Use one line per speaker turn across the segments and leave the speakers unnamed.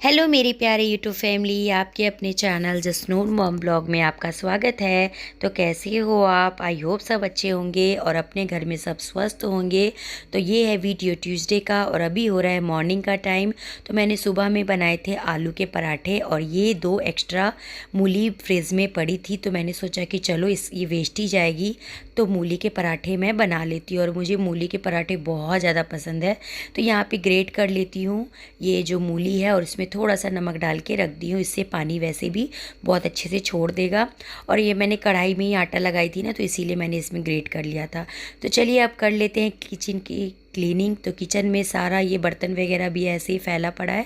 Hello मेरी प्यारे YouTube family, आपके अपने चैनल जसनून मॉम ब्लॉग में आपका स्वागत है। तो कैसे हो आप? आई होप सब अच्छे होंगे और अपने घर में सब स्वस्थ होंगे। तो ये है वीडियो ट्यूसडे का और अभी हो रहा है मॉर्निंग का टाइम। तो मैंने सुबह में बनाए थे आलू के पराठे और ये 2 एक्स्ट्रा मूली फ्रिज में पड़ी थी, तो मैंने सोचा कि चलो ये वेस्ट ही जाएगी तो मूली के पराठे मैं बना लेती हूँ। और मुझे मूली के पराठे बहुत ज़्यादा पसंद है। तो यहाँ पे ग्रेट कर लेती हूँ ये जो मूली है और इसमें थोड़ा सा नमक डाल के रख दी हूँ। इससे पानी वैसे भी बहुत अच्छे से छोड़ देगा। और ये मैंने कढ़ाई में ही आटा लगाई थी ना, तो इसीलिए मैंने इसमें ग्रेट कर लिया था। तो चलिए अब कर लेते हैं किचन की क्लीनिंग। तो किचन में सारा ये बर्तन वगैरह भी ऐसे ही फैला पड़ा है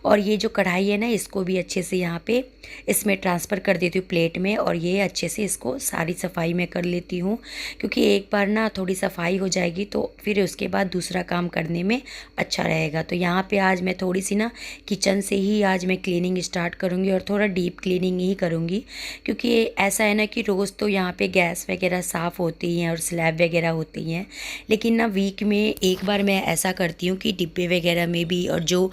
और ये जो कढ़ाई है ना, इसको भी अच्छे से यहाँ पे इसमें ट्रांसफ़र कर देती हूँ प्लेट में। और ये अच्छे से इसको सारी सफाई में कर लेती हूँ, क्योंकि एक बार ना थोड़ी सफाई हो जाएगी तो फिर उसके बाद दूसरा काम करने में अच्छा रहेगा। तो यहाँ पे आज मैं थोड़ी सी ना किचन से ही आज मैं क्लीनिंग स्टार्ट करूँगी और थोड़ा डीप क्लीनिंग ही करूँगी, क्योंकि ऐसा है ना कि रोज़ तो यहाँ पे गैस वगैरह साफ़ होती हैं और स्लैब वगैरह होती हैं, लेकिन ना वीक में एक बार मैं ऐसा करती हूँ कि डिब्बे वगैरह में भी, और जो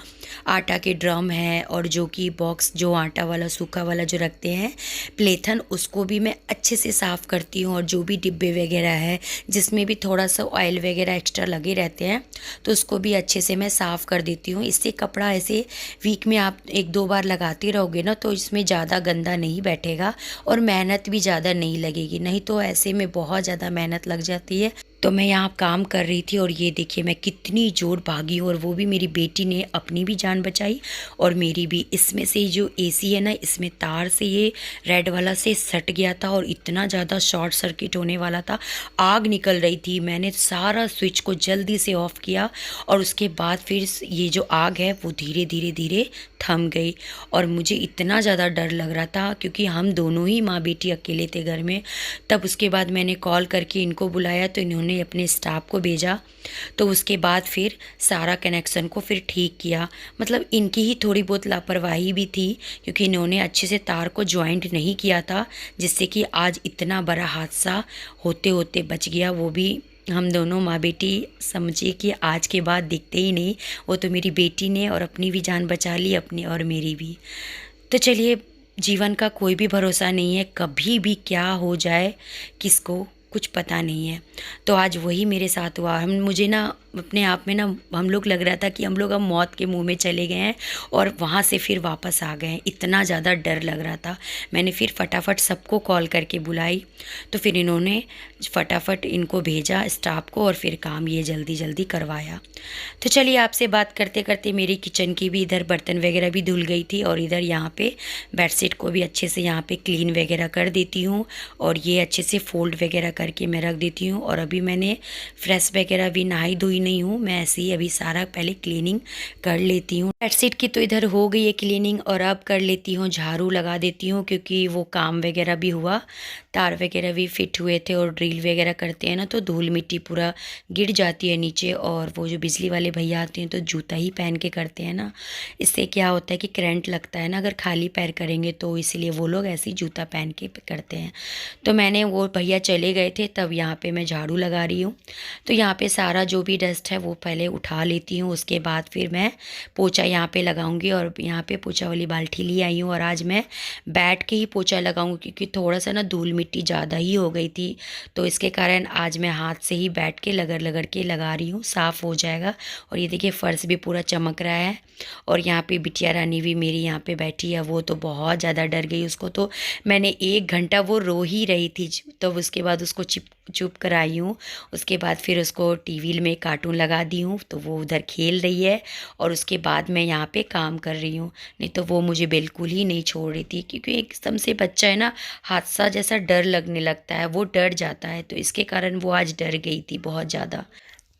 आटा के ड्रम है और जो कि बॉक्स जो आटा वाला सूखा वाला जो रखते हैं प्लेथन, उसको भी मैं अच्छे से साफ़ करती हूँ। और जो भी डिब्बे वगैरह है जिसमें भी थोड़ा सा ऑयल वगैरह एक्स्ट्रा लगे रहते हैं तो उसको भी अच्छे से मैं साफ़ कर देती हूँ। इससे कपड़ा ऐसे वीक में आप 1-2 बार लगाते रहोगे ना, तो इसमें ज़्यादा गंदा नहीं बैठेगा और मेहनत भी ज़्यादा नहीं लगेगी। नहीं तो ऐसे में बहुत ज़्यादा मेहनत लग जाती है। तो मैं यहाँ काम कर रही थी और ये देखिए मैं कितनी जोर भागी हूँ, और वो भी मेरी बेटी ने अपनी भी जान बचाई और मेरी भी। इसमें से जो एसी है ना, इसमें तार से ये रेड वाला से सट गया था और इतना ज़्यादा शॉर्ट सर्किट होने वाला था, आग निकल रही थी। मैंने सारा स्विच को जल्दी से ऑफ़ किया और उसके बाद फिर ये जो आग है वो धीरे धीरे धीरे थम गई। और मुझे इतना ज़्यादा डर लग रहा था क्योंकि हम दोनों ही माँ बेटी अकेले थे घर में। तब उसके बाद मैंने कॉल करके इनको बुलाया, तो इन्होंने अपने स्टाफ को भेजा। तो उसके बाद फिर सारा कनेक्शन को फिर ठीक किया। मतलब इनकी ही थोड़ी बहुत लापरवाही भी थी, क्योंकि इन्होंने अच्छे से तार को ज्वाइंट नहीं किया था, जिससे कि आज इतना बड़ा हादसा होते होते बच गया। वो भी हम दोनों माँ बेटी समझिए कि आज के बाद दिखते ही नहीं। वो तो मेरी बेटी ने और अपनी भी जान बचा ली, अपनी और मेरी भी। तो चलिए, जीवन का कोई भी भरोसा नहीं है, कभी भी क्या हो जाए किसको कुछ पता नहीं है। तो आज वही मेरे साथ हुआ। मुझे ना अपने आप में ना हम लोग लग रहा था कि हम लोग अब मौत के मुंह में चले गए हैं और वहाँ से फिर वापस आ गए हैं। इतना ज़्यादा डर लग रहा था। मैंने फिर फटाफट सबको कॉल करके बुलाई, तो फिर इन्होंने फटाफट इनको भेजा स्टाफ को और फिर काम ये जल्दी जल्दी करवाया। तो चलिए, आपसे बात करते करते मेरी किचन की भी इधर बर्तन वगैरह भी धुल गई थी और इधर यहाँ पे बेडशीट को भी अच्छे से यहाँ पे क्लीन वगैरह कर देती हूँ और ये अच्छे से फोल्ड वगैरह करके मैं रख देती हूँ। और अभी मैंने फ्रेश वगैरह भी नहाई धोई नहीं हूँ, मैं ऐसे ही अभी सारा पहले क्लीनिंग कर लेती हूँ। बेडशीट की तो इधर हो गई है क्लीनिंग और अब कर लेती हूँ झाड़ू लगा देती हूँ, क्योंकि वो काम वगैरह भी हुआ, तार वगैरह भी फिट हुए थे। और ड्रिल वगैरह करते हैं ना तो धूल मिट्टी पूरा गिर जाती है नीचे, और वो जो बिजली वाले भैया आते हैं तो जूता ही पहन के करते हैं ना। इससे क्या होता है कि करंट लगता है ना अगर खाली पैर करेंगे, तो इसलिए वो लोग ऐसे ही जूता पहन के करते हैं। तो मैंने, वो भैया चले गए थे तब यहाँ पे मैं झाड़ू लगा रही हूँ। तो यहाँ पे सारा जो भी डस्ट है वो पहले उठा लेती हूँ, उसके बाद फिर मैं पोछा यहाँ पे लगाऊंगी। और यहाँ पे पोछा वाली बाल्टी ले आई हूँ और आज मैं बैठ के ही पोछा लगाऊंगी, क्योंकि थोड़ा सा ना धूल मिट्टी ज़्यादा ही हो गई थी, तो इसके कारण आज मैं हाथ से ही बैठ के लगड़ लगड़ के लगा रही हूँ, साफ़ हो जाएगा। और ये देखिए फर्श भी पूरा चमक रहा है। और यहाँ पे बिटिया रानी भी मेरी यहाँ पे बैठी है, वो तो बहुत ज़्यादा डर गई। उसको तो मैंने 1 घंटा, वो रो ही रही थी, तो उसके बाद उसको चुप कराई हूँ। उसके बाद फिर उसको टीवी में कार्टून लगा दी हूँ, तो वो उधर खेल रही है और उसके बाद मैं यहाँ पे काम कर रही हूँ। नहीं तो वो मुझे बिल्कुल ही नहीं छोड़ रही थी, क्योंकि एकदम से बच्चा है ना, हादसा जैसा डर लगने लगता है, वो डर जाता है, तो इसके कारण वो आज डर गई थी बहुत ज़्यादा।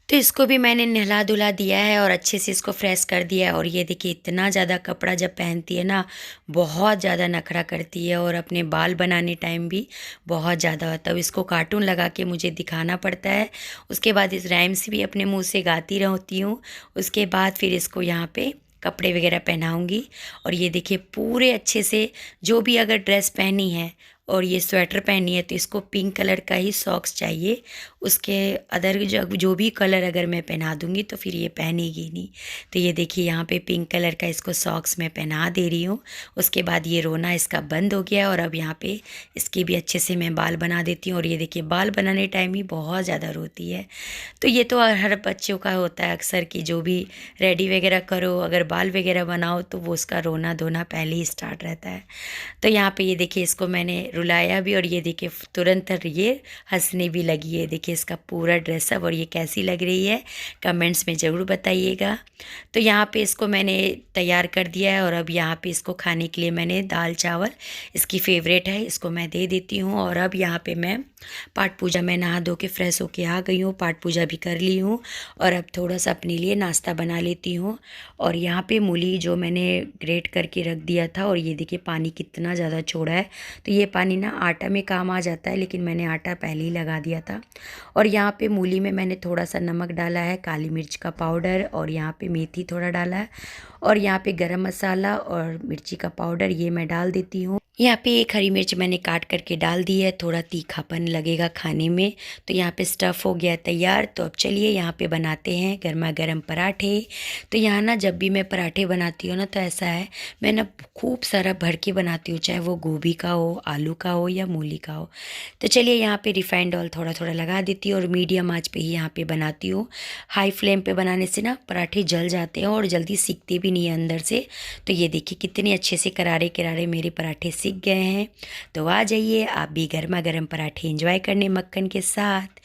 तो इसको भी मैंने नहला धुला दिया है और अच्छे से इसको फ्रेश कर दिया है। और ये देखिए इतना ज़्यादा कपड़ा जब पहनती है ना, बहुत ज़्यादा नखरा करती है, और अपने बाल बनाने टाइम भी बहुत ज़्यादा, तब इसको कार्टून लगा के मुझे दिखाना पड़ता है। उसके बाद इस राइम्स भी अपने मुंह से गाती रहती हूँ। उसके बाद फिर इसको यहाँ पे कपड़े वगैरह पहनाऊँगी। और ये देखिए पूरे अच्छे से जो भी अगर ड्रेस पहनी है और ये स्वेटर पहनी है, तो इसको पिंक कलर का ही सॉक्स चाहिए। उसके अदर जो भी कलर अगर मैं पहना दूँगी तो फिर ये पहनेगी नहीं। तो ये देखिए यहाँ पे पिंक कलर का इसको सॉक्स मैं पहना दे रही हूँ। उसके बाद ये रोना इसका बंद हो गया और अब यहाँ पे इसके भी अच्छे से मैं बाल बना देती हूँ। और ये देखिए बाल बनाने टाइम ही बहुत ज़्यादा रोती है। तो ये तो हर बच्चों का होता है अक्सर कि जो भी रेडी वगैरह करो, अगर बाल वगैरह बनाओ तो वो उसका रोना धोना पहले ही स्टार्ट रहता है। तो यहाँ पे ये देखिए इसको मैंने रुलाया भी और ये देखिए तुरंत ये हंसने भी लगी है। देखिए इसका पूरा ड्रेसअप और ये कैसी लग रही है कमेंट्स में ज़रूर बताइएगा। तो यहाँ पे इसको मैंने तैयार कर दिया है और अब यहाँ पे इसको खाने के लिए मैंने दाल चावल, इसकी फेवरेट है, इसको मैं दे देती हूँ। और अब यहाँ पे मैं पाठ पूजा में नहा धो के फ्रेश होके आ गई हूँ, पाठ पूजा भी कर ली हूँ और अब थोड़ा सा अपने लिए नाश्ता बना लेती हूँ। और यहाँ पे मूली जो मैंने ग्रेट करके रख दिया था और ये देखिए पानी कितना ज़्यादा छोड़ा है। तो ये पानी ना आटा में काम आ जाता है, लेकिन मैंने आटा पहले ही लगा दिया था। और यहाँ पे मूली में मैंने थोड़ा सा नमक डाला है, काली मिर्च का पाउडर और यहाँ पे मेथी थोड़ा डाला है और यहाँ पे गरम मसाला और मिर्ची का पाउडर ये मैं डाल देती हूँ। यहाँ पे एक हरी मिर्च मैंने काट करके डाल दी है, थोड़ा तीखापन लगेगा खाने में। तो यहाँ पे स्टफ़ हो गया तैयार। तो अब चलिए यहाँ पे बनाते हैं गर्मा गर्म पराठे। तो यहाँ ना जब भी मैं पराठे बनाती हूँ ना तो ऐसा है, मैं ना खूब सारा भर के बनाती हूँ, चाहे वो गोभी का हो, आलू का हो या मूली का हो। तो चलिए यहाँ पे रिफाइंड ऑयल थोड़ा थोड़ा लगा देती हूँ और मीडियम आंच पे ही यहाँ पे बनाती हूँ। हाई फ्लेम पे बनाने से ना पराठे जल जाते हैं और जल्दी सीखते भी नहीं है अंदर से। तो ये देखिए कितने अच्छे से करारे करारे मेरे पराठे सीख गए हैं। तो आ जाइए आप भी गर्मा गर्म पराठे एंजॉय करने मक्खन के साथ।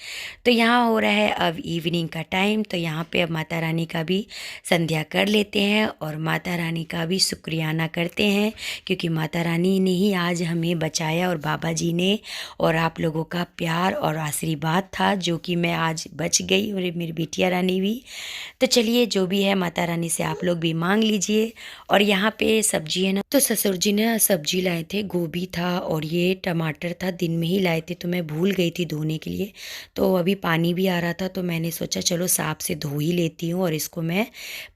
तो यहाँ हो रहा है अब इवनिंग का टाइम। तो यहाँ पे अब माता रानी का भी संध्या कर लेते हैं और माता रानी का भी शुक्रियाना करते हैं, क्योंकि माता रानी ने ही आज हमें बचाया और बाबा जी ने और आप लोगों का प्यार और आशीर्वाद था जो कि मैं आज बच गई और मेरी बिटिया रानी भी। तो चलिए जो भी है माता रानी से आप लोग भी मांग लीजिए। और यहाँ पे सब्जी है ना, तो ससुर जी ने सब्जी लाए थे, गोभी था और ये टमाटर था, दिन में ही लाए थे तो मैं भूल गई थी धोने के लिए। तो अभी पानी भी आ रहा था तो मैंने सोचा चलो साफ से धो ही लेती हूँ और इसको मैं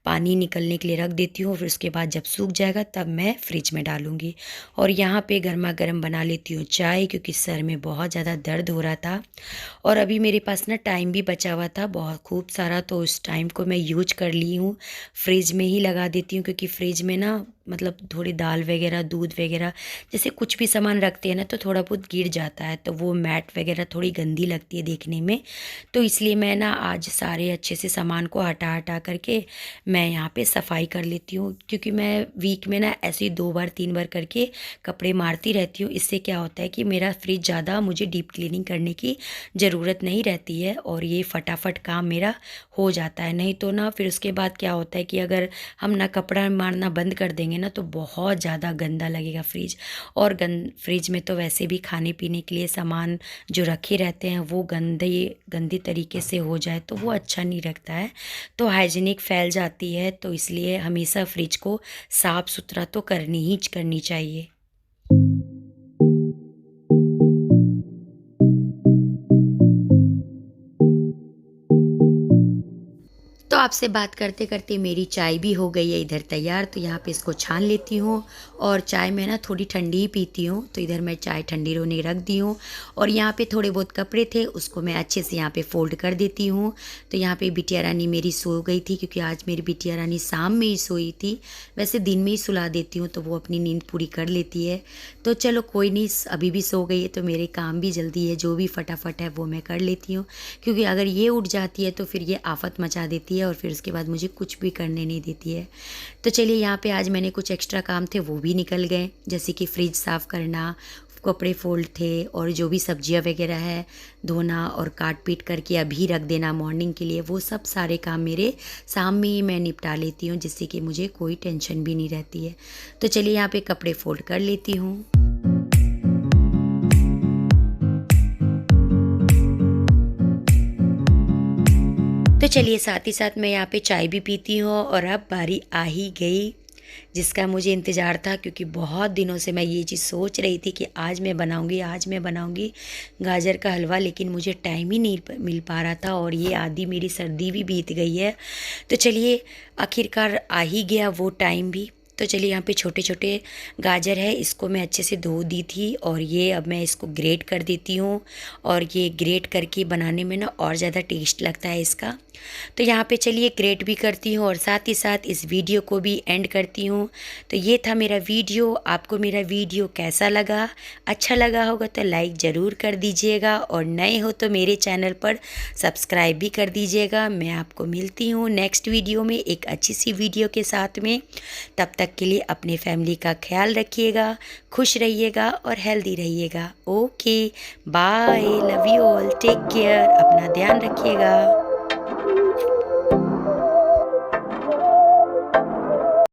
पानी निकलने के लिए रख देती हूँ। फिर उसके बाद जब सूख जाएगा तब मैं फ्रिज में डालूँगी। और यहाँ पे गर्मा गर्म बना लेती हूँ चाय, क्योंकि सर में बहुत ज़्यादा दर्द हो रहा था और अभी मेरे पास ना टाइम भी बचा हुआ था बहुत खूब सारा, तो उस टाइम को मैं यूज कर ली हूँ। फ्रिज में ही लगा देती हूँ, क्योंकि फ्रिज में ना मतलब थोड़ी दाल वगैरह, दूध वगैरह, जैसे कुछ भी सामान रखते हैं ना तो थोड़ा बहुत गिर जाता है, तो वो मैट वगैरह थोड़ी गंदी लगती है देखने में। तो इसलिए मैं ना आज सारे अच्छे से सामान को हटा हटा करके मैं यहाँ पे सफाई कर लेती हूँ, क्योंकि मैं वीक में ना ऐसे ही 2 बार 3 बार करके कपड़े मारती रहती हूँ। इससे क्या होता है कि मेरा फ्रिज ज़्यादा मुझे डीप क्लीनिंग करने की ज़रूरत नहीं रहती है और ये फटाफट काम मेरा हो जाता है। नहीं तो ना फिर उसके बाद क्या होता है कि अगर हम ना कपड़ा मारना बंद कर देंगे ना तो बहुत ज़्यादा गंदा लगेगा फ्रिज। और फ्रिज में तो वैसे भी खाने पीने के लिए सामान जो रखे रहते हैं वो गंदी तरीके से हो जाए तो वो अच्छा नहीं लगता है, तो हाइजीनिक फैल जाती है। तो इसलिए हमेशा फ्रिज को साफ़ सुथरा तो करनी चाहिए। तो आपसे बात करते करते मेरी चाय भी हो गई है इधर तैयार। तो यहाँ पे इसको छान लेती हूँ और चाय मैं ना थोड़ी ठंडी ही पीती हूँ, तो इधर मैं चाय ठंडी होने रख दी हूँ। और यहाँ पे थोड़े बहुत कपड़े थे उसको मैं अच्छे से यहाँ पे फोल्ड कर देती हूँ। तो यहाँ पे बिटिया रानी मेरी सो गई थी, क्योंकि आज मेरी बिटिया रानी शाम में ही सोई थी, वैसे दिन में ही सुला देती हूँ तो वो अपनी नींद पूरी कर लेती है। तो चलो कोई नहीं, अभी भी सो गई है तो मेरे काम भी जल्दी है, जो भी फटाफट है वो मैं कर लेती हूँ, क्योंकि अगर ये उठ जाती है तो फिर ये आफत मचा देती है और फिर उसके बाद मुझे कुछ भी करने नहीं देती है। तो चलिए यहाँ पे आज मैंने कुछ एक्स्ट्रा काम थे वो भी निकल गए, जैसे कि फ्रिज साफ़ करना, कपड़े फोल्ड थे और जो भी सब्जियाँ वगैरह है धोना और काट पीट करके अभी रख देना मॉर्निंग के लिए, वो सब सारे काम मेरे शाम में ही मैं निपटा लेती हूँ, जिससे कि मुझे कोई टेंशन भी नहीं रहती है। तो चलिए यहाँ पे कपड़े फोल्ड कर लेती हूँ। तो चलिए साथ ही साथ मैं यहाँ पे चाय भी पीती हूँ और अब बारी आ ही गई जिसका मुझे इंतज़ार था, क्योंकि बहुत दिनों से मैं ये चीज़ सोच रही थी कि आज मैं बनाऊंगी गाजर का हलवा, लेकिन मुझे टाइम ही नहीं मिल पा रहा था और ये आधी मेरी सर्दी भी बीत गई है। तो चलिए आखिरकार आ ही गया वो टाइम भी। तो चलिए यहाँ पे छोटे छोटे गाजर है, इसको मैं अच्छे से धो दी थी और ये अब मैं इसको ग्रेट कर देती हूँ। और ये ग्रेट करके बनाने में ना और ज़्यादा टेस्ट लगता है इसका। तो यहाँ पे चलिए ग्रेट भी करती हूँ और साथ ही साथ इस वीडियो को भी एंड करती हूँ। तो ये था मेरा वीडियो। आपको मेरा वीडियो कैसा लगा? अच्छा लगा होगा तो लाइक ज़रूर कर दीजिएगा और नए हो तो मेरे चैनल पर सब्सक्राइब भी कर दीजिएगा। मैं आपको मिलती हूँ नेक्स्ट वीडियो में एक अच्छी सी वीडियो के साथ में। तब तक के लिए अपने फैमिली का ख्याल रखिएगा, खुश रहिएगा और हेल्दी रहिएगा। Okay, bye, love you all, take care, अपना ध्यान रखिएगा।